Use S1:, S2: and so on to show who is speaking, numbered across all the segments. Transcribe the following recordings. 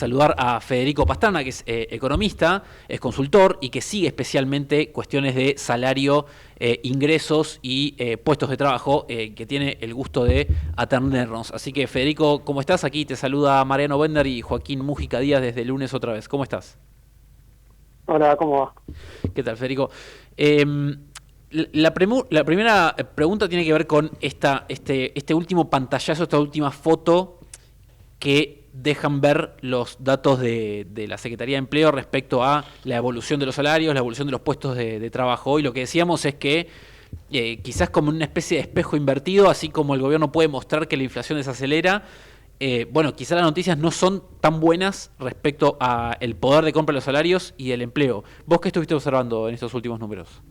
S1: saludar a Federico Pastrana, que es economista, es consultor y que sigue especialmente cuestiones de salario, ingresos y puestos de trabajo, que tiene el gusto de atendernos. Así que, Federico, ¿cómo estás? Aquí te saluda Mariano Bender y Joaquín Mújica Díaz desde el lunes otra vez. ¿Cómo estás?
S2: Hola, ¿cómo va?
S1: ¿Qué tal, Federico? La primera pregunta tiene que ver con este último pantallazo, esta última foto que dejan ver los datos de la Secretaría de Empleo respecto a la evolución de los salarios, la evolución de los puestos de trabajo. Y lo que decíamos es que quizás como una especie de espejo invertido, así como el gobierno puede mostrar que la inflación desacelera, bueno, quizás las noticias no son tan buenas respecto a el poder de compra de los salarios y el empleo. ¿Vos qué estuviste observando en estos últimos números?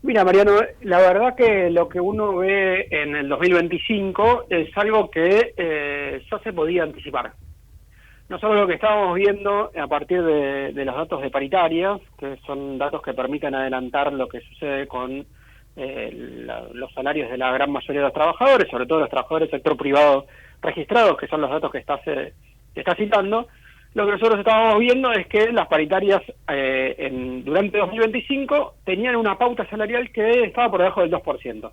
S2: Mira, Mariano, la verdad que lo que uno ve en el 2025 es algo que ya se podía anticipar. No solo lo que estábamos viendo a partir de los datos de paritarias, que son datos que permiten adelantar lo que sucede con los salarios de la gran mayoría de los trabajadores, sobre todo los trabajadores del sector privado registrados, que son los datos que está citando. Lo que nosotros estábamos viendo es que las paritarias durante 2025 tenían una pauta salarial que estaba por debajo del 2%.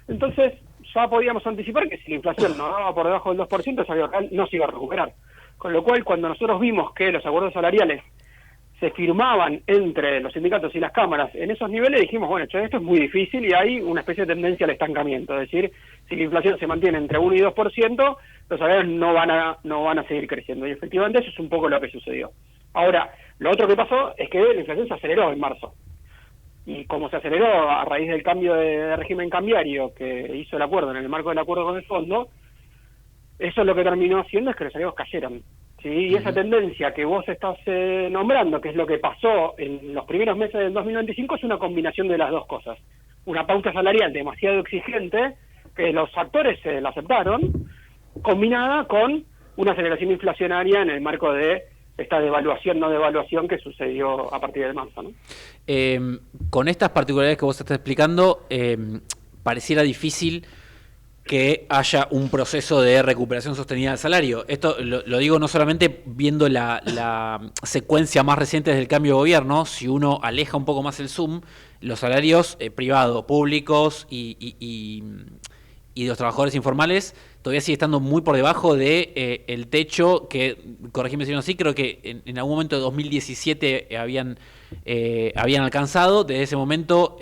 S2: Entonces, ya podíamos anticipar que si la inflación no daba por debajo del 2%, el salario real no se iba a recuperar. Con lo cual, cuando nosotros vimos que los acuerdos salariales se firmaban entre los sindicatos y las cámaras en esos niveles, dijimos, bueno, esto es muy difícil y hay una especie de tendencia al estancamiento. Es decir, si la inflación se mantiene entre 1 y 2%, los salarios no van a seguir creciendo. Y efectivamente eso es un poco lo que sucedió. Ahora, lo otro que pasó es que la inflación se aceleró en marzo. Y como se aceleró a raíz del cambio de régimen cambiario que hizo el acuerdo, en el marco del acuerdo con el fondo, eso lo que terminó haciendo es que los salarios cayeron. ¿Sí? Y esa tendencia que vos estás nombrando, que es lo que pasó en los primeros meses del 2025, es una combinación de las dos cosas. Una pauta salarial demasiado exigente, que los actores la aceptaron, combinada con una aceleración inflacionaria en el marco de esta devaluación, no devaluación que sucedió a partir de marzo, ¿no?
S1: Con estas particularidades que vos estás explicando, pareciera difícil que haya un proceso de recuperación sostenida del salario. Esto lo digo no solamente viendo la secuencia más reciente del cambio de gobierno. Si uno aleja un poco más el zoom, los salarios privados, públicos y de los trabajadores informales todavía sigue estando muy por debajo de el techo que, corregime si no así, creo que en algún momento de 2017 habían alcanzado. Desde ese momento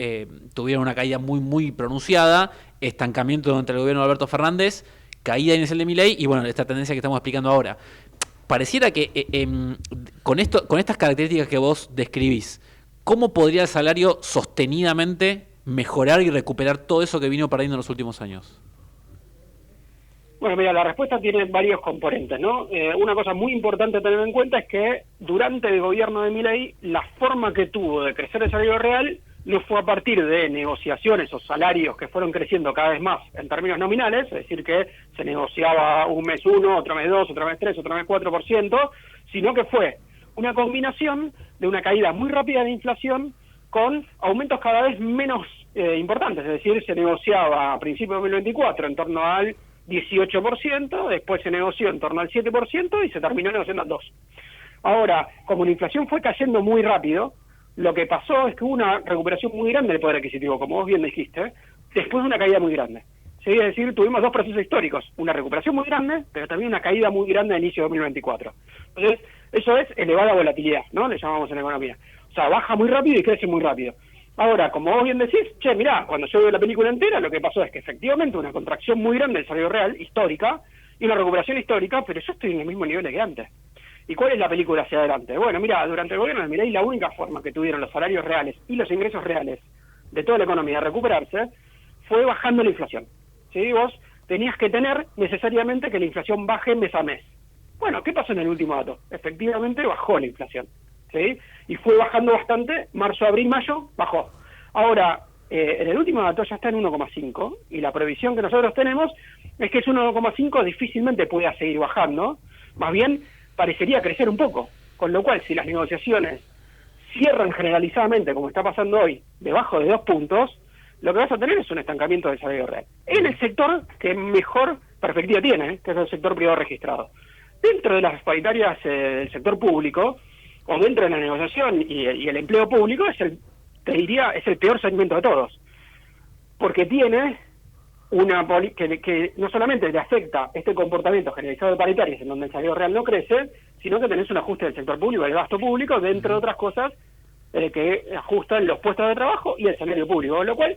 S1: tuvieron una caída muy pronunciada, estancamiento durante el gobierno de Alberto Fernández, caída inicial de Milei y bueno, esta tendencia que estamos explicando ahora. Pareciera que con estas características que vos describís, ¿cómo podría el salario sostenidamente mejorar y recuperar todo eso que vino perdiendo en los últimos años?
S2: Bueno, mira, la respuesta tiene varios componentes, ¿no? Una cosa muy importante a tener en cuenta es que durante el gobierno de Milei, la forma que tuvo de crecer el salario real no fue a partir de negociaciones o salarios que fueron creciendo cada vez más en términos nominales, es decir, que se negociaba un mes 1, otro mes 2, otro mes 3, otro mes 4%, sino que fue una combinación de una caída muy rápida de inflación con aumentos cada vez menos importantes, es decir, se negociaba a principios de 2024 en torno al 18%, después se negoció en torno al 7% y se terminó negociando al 2%. Ahora, como la inflación fue cayendo muy rápido, lo que pasó es que hubo una recuperación muy grande del poder adquisitivo, como vos bien dijiste, después de una caída muy grande. ¿Sí? Es decir, tuvimos dos procesos históricos, una recuperación muy grande, pero también una caída muy grande a inicio de 2024. Entonces, eso es elevada volatilidad, ¿no? Le llamamos en economía. O sea, baja muy rápido y crece muy rápido. Ahora, como vos bien decís, mirá, cuando yo veo la película entera, lo que pasó es que efectivamente una contracción muy grande del salario real, histórica, y una recuperación histórica, pero yo estoy en el mismo nivel que antes. ¿Y cuál es la película hacia adelante? Bueno, mira, durante el gobierno de Milei la única forma que tuvieron los salarios reales y los ingresos reales de toda la economía de recuperarse fue bajando la inflación. ¿Sí? Vos tenías que tener necesariamente que la inflación baje mes a mes. Bueno, ¿qué pasó en el último dato? Efectivamente bajó la inflación. ¿Sí? Y fue bajando bastante, marzo, abril, mayo, bajó. Ahora, en el último dato ya está en 1,5 y la previsión que nosotros tenemos es que ese 1,5 difícilmente pueda seguir bajando, más bien parecería crecer un poco, con lo cual si las negociaciones cierran generalizadamente, como está pasando hoy, debajo de 2 puntos, lo que vas a tener es un estancamiento del salario real. En el sector que mejor perspectiva tiene, que es el sector privado registrado. dentro de las paritarias del sector público, o dentro de la negociación y el empleo público, te diría, es el peor segmento de todos. Porque tiene que no solamente te afecta este comportamiento generalizado de paritarias, en donde el salario real no crece, sino que tenés un ajuste del sector público, del gasto público, dentro de otras cosas que ajustan los puestos de trabajo y el salario público. Con lo cual,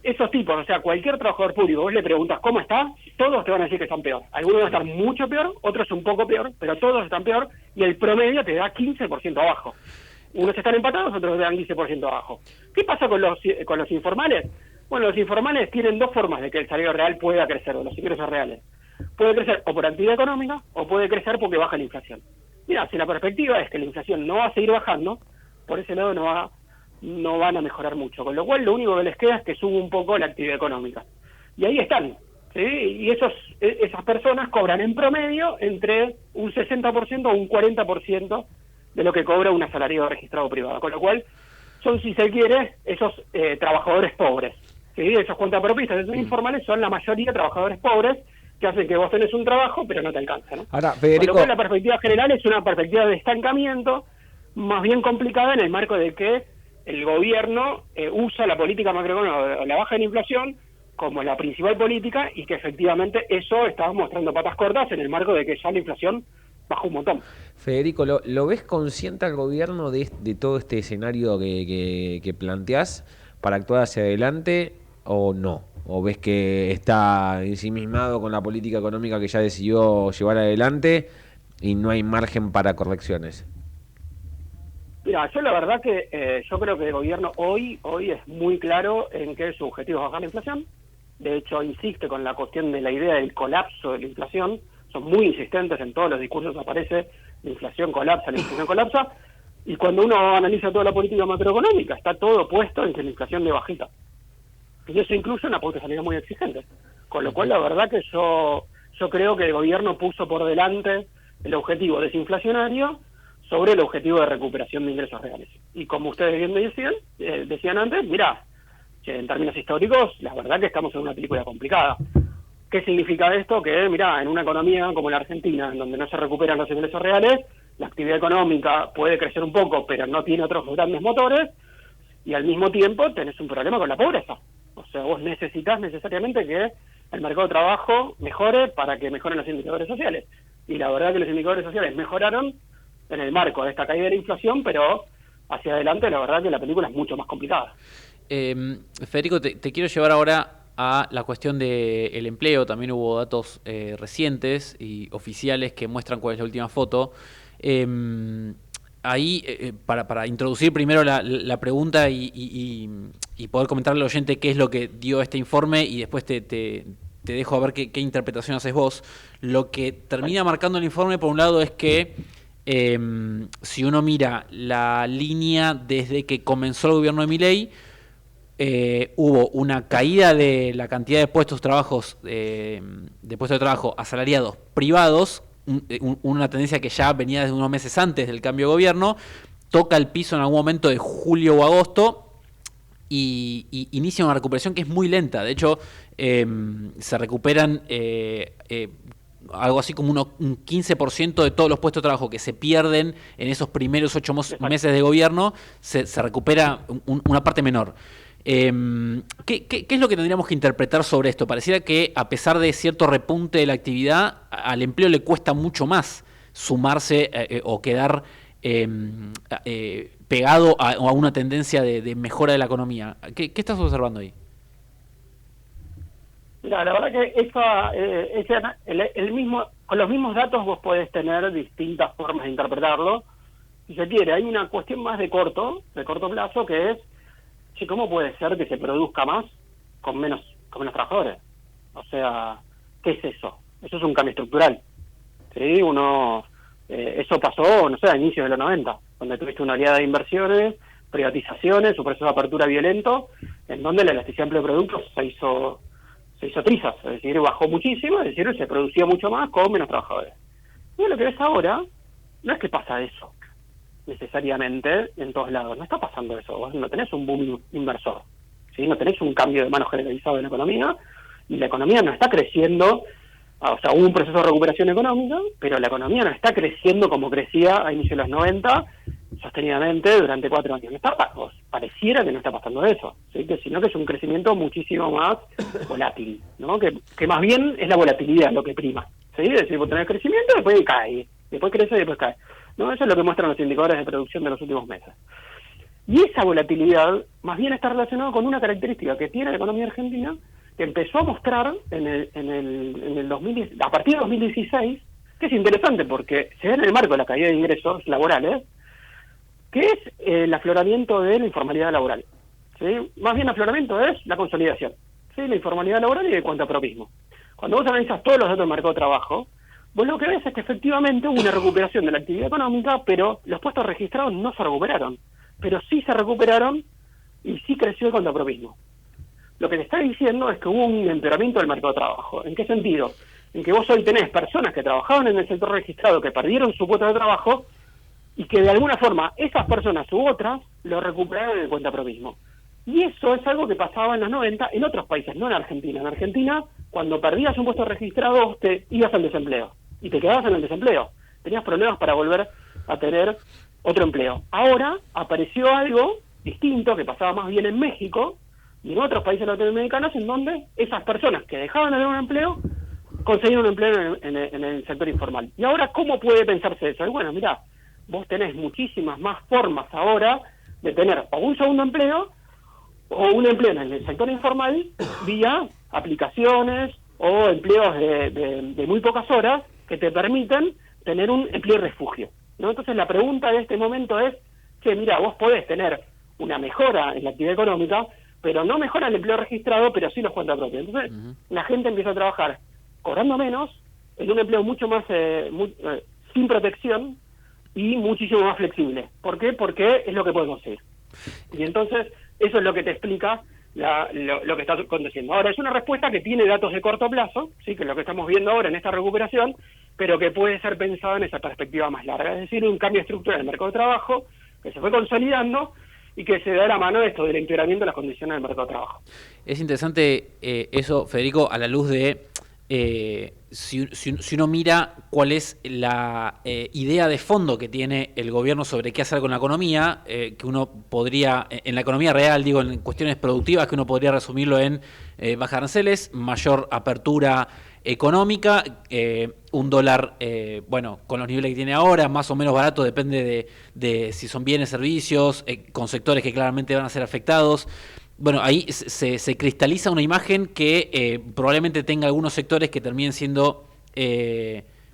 S2: esos tipos, o sea, cualquier trabajador público, vos le preguntas cómo está, todos te van a decir que están peor. Algunos van a estar mucho peor, otros un poco peor, pero todos están peor, y el promedio te da 15% abajo. Unos están empatados, otros te dan 15% abajo. ¿Qué pasa con los informales? Bueno, los informales tienen dos formas de que el salario real pueda crecer, o los ingresos reales. Puede crecer o por actividad económica, o puede crecer porque baja la inflación. Mira, si la perspectiva es que la inflación no va a seguir bajando, por ese lado no van a mejorar mucho. Con lo cual, lo único que les queda es que suba un poco la actividad económica. Y ahí están, ¿sí? Y esas personas cobran en promedio entre un 60% o un 40% de lo que cobra un asalariado registrado privado. Con lo cual, son, si se quiere, esos trabajadores pobres. ¿Sí? Esos cuentapropistas, esos informales, son la mayoría trabajadores pobres que hacen que vos tenés un trabajo, pero no te alcanza, ¿no?
S3: Ahora, Federico...
S2: Con lo cual, la perspectiva general es una perspectiva de estancamiento, más bien complicada en el marco de que el gobierno usa la política macroeconómica, la baja de la inflación, como la principal política, y que efectivamente eso está mostrando patas cortas en el marco de que ya la inflación bajó un montón.
S3: Federico, ¿lo ves consciente al gobierno de todo este escenario que planteás para actuar hacia adelante o no? ¿O ves que está ensimismado con la política económica que ya decidió llevar adelante y no hay margen para correcciones?
S2: Mira, yo la verdad que yo creo que el gobierno hoy es muy claro en que su objetivo es bajar la inflación. De hecho, insiste con la cuestión de la idea del colapso de la inflación. Son muy insistentes, en todos los discursos aparece la inflación colapsa. Y cuando uno analiza toda la política macroeconómica, está todo puesto en que la inflación de bajita. Y eso incluye una pauta de salida muy exigente. Con lo cual, la verdad que yo creo que el gobierno puso por delante el objetivo desinflacionario sobre el objetivo de recuperación de ingresos reales. Y como ustedes bien decían antes, mira, en términos históricos, la verdad que estamos en una película complicada. ¿Qué significa esto? Que, mira, en una economía como la Argentina, en donde no se recuperan los ingresos reales, la actividad económica puede crecer un poco, pero no tiene otros grandes motores, y al mismo tiempo tenés un problema con la pobreza. O sea, vos necesitas necesariamente que el mercado de trabajo mejore para que mejoren los indicadores sociales. Y la verdad que los indicadores sociales mejoraron en el marco de esta caída de la inflación, pero hacia adelante la verdad que la película es mucho más complicada.
S1: Federico, te quiero llevar ahora a la cuestión del empleo. También hubo datos recientes y oficiales que muestran cuál es la última foto. Ahí, para introducir primero la pregunta y poder comentarle al oyente qué es lo que dio este informe, y después te dejo a ver qué interpretación haces vos. Lo que termina marcando el informe, por un lado, es que si uno mira la línea desde que comenzó el gobierno de Milei, hubo una caída de la cantidad de puestos de trabajo asalariados privados, una tendencia que ya venía desde unos meses antes del cambio de gobierno, toca el piso en algún momento de julio o agosto y inicia una recuperación que es muy lenta. De hecho, se recuperan algo así como un 15% de todos los puestos de trabajo que se pierden en esos primeros 8 meses de gobierno, se recupera una parte menor. ¿Qué es lo que tendríamos que interpretar sobre esto? Pareciera que, a pesar de cierto repunte de la actividad, al empleo le cuesta mucho más sumarse o quedar pegado a una tendencia de mejora de la economía. ¿Qué estás observando ahí?
S2: Mira, la verdad que con los mismos datos vos podés tener distintas formas de interpretarlo. Si se quiere, hay una cuestión más de corto plazo, que es, ¿cómo puede ser que se produzca más con menos trabajadores? O sea, ¿qué es eso? Eso es un cambio estructural. ¿Sí? Eso pasó, no sé, a inicios de los 90, donde tuviste una oleada de inversiones, privatizaciones, un proceso de apertura violento, en donde la elasticidad de productos se hizo trizas, es decir, bajó muchísimo, es decir, se producía mucho más con menos trabajadores. Y lo que ves ahora no es que pasa eso necesariamente en todos lados, no está pasando eso. Vos no tenés un boom inversor, ¿sí? No tenés un cambio de mano generalizado en la economía, y la economía no está creciendo O sea, hubo un proceso de recuperación económica, pero la economía no está creciendo como crecía a inicios de los 90, sostenidamente durante 4 años. No está, pareciera que no está pasando eso, ¿sí? Sino que es un crecimiento muchísimo más volátil, ¿no? Que más bien es la volatilidad lo que prima, ¿sí? Es decir, vos tenés crecimiento, después cae, después crece y después cae, ¿no? Eso es lo que muestran los indicadores de producción de los últimos meses. Y esa volatilidad más bien está relacionada con una característica que tiene la economía argentina, que empezó a mostrar en el 2010, a partir de 2016, que es interesante porque se ve en el marco de la caída de ingresos laborales, que es el afloramiento de la informalidad laboral, ¿sí? Más bien afloramiento es la consolidación, ¿sí? La informalidad laboral y el cuentapropismo. Cuando vos analizas todos los datos del mercado de trabajo, vos lo que ves es que efectivamente hubo una recuperación de la actividad económica, pero los puestos registrados no se recuperaron, pero sí se recuperaron y sí creció el cuentapropismo. Lo que te está diciendo es que hubo un empeoramiento del mercado de trabajo. ¿En qué sentido? En que vos hoy tenés personas que trabajaban en el sector registrado, que perdieron su puesto de trabajo, y que de alguna forma esas personas u otras lo recuperaron en el cuentapropismo. Y eso es algo que pasaba en los 90 en otros países, no en Argentina. En Argentina, cuando perdías un puesto registrado, te ibas al desempleo. Y te quedabas en el desempleo. Tenías problemas para volver a tener otro empleo. Ahora apareció algo distinto que pasaba más bien en México y en otros países latinoamericanos, en donde esas personas que dejaban de tener un empleo conseguían un empleo en el sector informal. Y ahora, ¿cómo puede pensarse eso? Y bueno, mirá, vos tenés muchísimas más formas ahora de tener o un segundo empleo o un empleo en el sector informal vía aplicaciones o empleos de muy pocas horas que te permiten tener un empleo refugio, ¿no? Entonces la pregunta de este momento es que, mira, vos podés tener una mejora en la actividad económica, pero no mejora el empleo registrado, pero sí los cuentapropios. Entonces la gente empieza a trabajar cobrando menos, en un empleo mucho más sin protección y muchísimo más flexible. ¿Por qué? Porque es lo que puede conseguir. Y entonces eso es lo que te explica lo que está aconteciendo. Ahora, es una respuesta que tiene datos de corto plazo, sí, que es lo que estamos viendo ahora en esta recuperación, pero que puede ser pensado en esa perspectiva más larga, es decir, un cambio estructural en el mercado de trabajo que se fue consolidando y que se da la mano de esto del empeoramiento de las condiciones del mercado de trabajo.
S1: Es interesante eso, Federico, a la luz de si uno mira cuál es la idea de fondo que tiene el gobierno sobre qué hacer con la economía, que uno podría, en la economía real, digo, en cuestiones productivas, que uno podría resumirlo en bajar aranceles, mayor apertura económica, un dólar, bueno, con los niveles que tiene ahora, más o menos barato, depende de si son bienes, servicios, con sectores que claramente van a ser afectados. Bueno, ahí se cristaliza una imagen que probablemente tenga algunos sectores que terminen siendo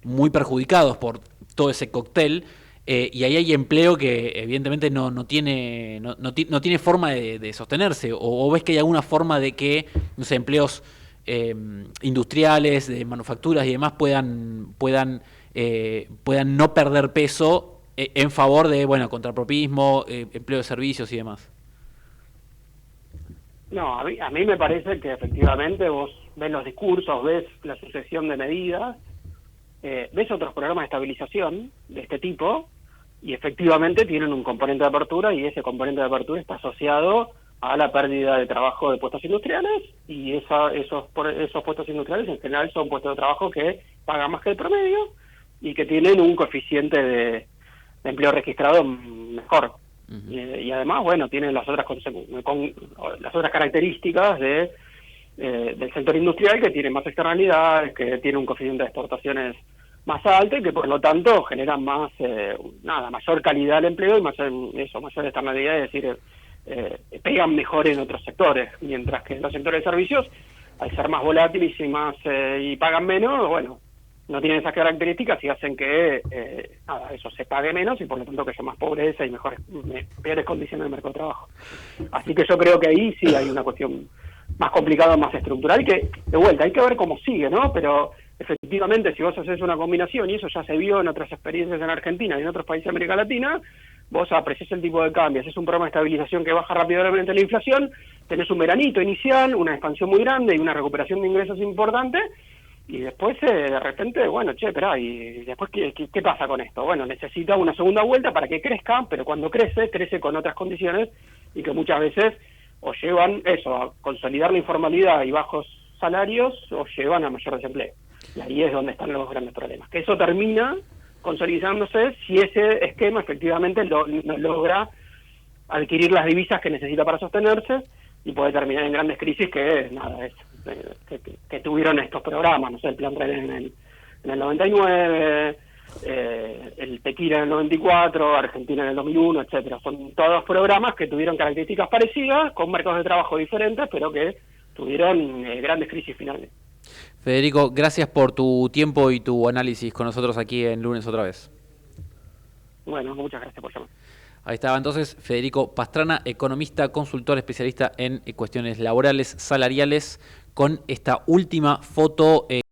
S1: muy perjudicados por todo ese cóctel, y ahí hay empleo que evidentemente no tiene forma de sostenerse, o ves que hay alguna forma de que, no sé, empleos industriales, de manufacturas y demás puedan no perder peso en favor de, bueno, contrapropismo, empleo de servicios y demás.
S2: No, a mí me parece que efectivamente vos ves los discursos, ves la sucesión de medidas, ves otros programas de estabilización de este tipo y efectivamente tienen un componente de apertura, y ese componente de apertura está asociado a la pérdida de trabajo de puestos industriales, y esos puestos industriales en general son puestos de trabajo que pagan más que el promedio y que tienen un coeficiente de empleo registrado mejor. Y además, bueno, tienen las otras características del sector industrial, que tiene más externalidades, que tiene un coeficiente de exportaciones más alto y que por lo tanto generan más mayor calidad del empleo y mayor externalidad, es decir, pegan mejor en otros sectores, mientras que en los sectores de servicios, al ser más volátiles y pagan menos, bueno, no tienen esas características y hacen que eso se pague menos y por lo tanto que haya más pobreza y peores condiciones del mercado de trabajo. Así que yo creo que ahí sí hay una cuestión más complicada, más estructural, que de vuelta hay que ver cómo sigue, ¿no? Pero efectivamente, si vos haces una combinación, y eso ya se vio en otras experiencias en Argentina y en otros países de América Latina, vos apreciás el tipo de cambio, haces un programa de estabilización que baja rápidamente la inflación, tenés un veranito inicial, una expansión muy grande y una recuperación de ingresos importante. Y después, de repente, bueno, esperá, ¿y después qué pasa con esto? Bueno, necesita una segunda vuelta para que crezca, pero cuando crece con otras condiciones y que muchas veces o llevan a consolidar la informalidad y bajos salarios o llevan a mayor desempleo. Y ahí es donde están los grandes problemas. Que eso termina consolidándose si ese esquema efectivamente no logra adquirir las divisas que necesita para sostenerse y puede terminar en grandes crisis que tuvieron estos programas, no sé, el Plan René en el 99, el Tequila en el 94, Argentina en el 2001, etcétera. Son todos programas que tuvieron características parecidas, con mercados de trabajo diferentes, pero que tuvieron grandes crisis finales.
S1: Federico, gracias por tu tiempo y tu análisis con nosotros aquí en Lunes otra vez.
S2: Bueno, muchas gracias por llamar.
S1: Ahí estaba entonces Federico Pastrana, economista, consultor, especialista en cuestiones laborales, salariales, con esta última foto.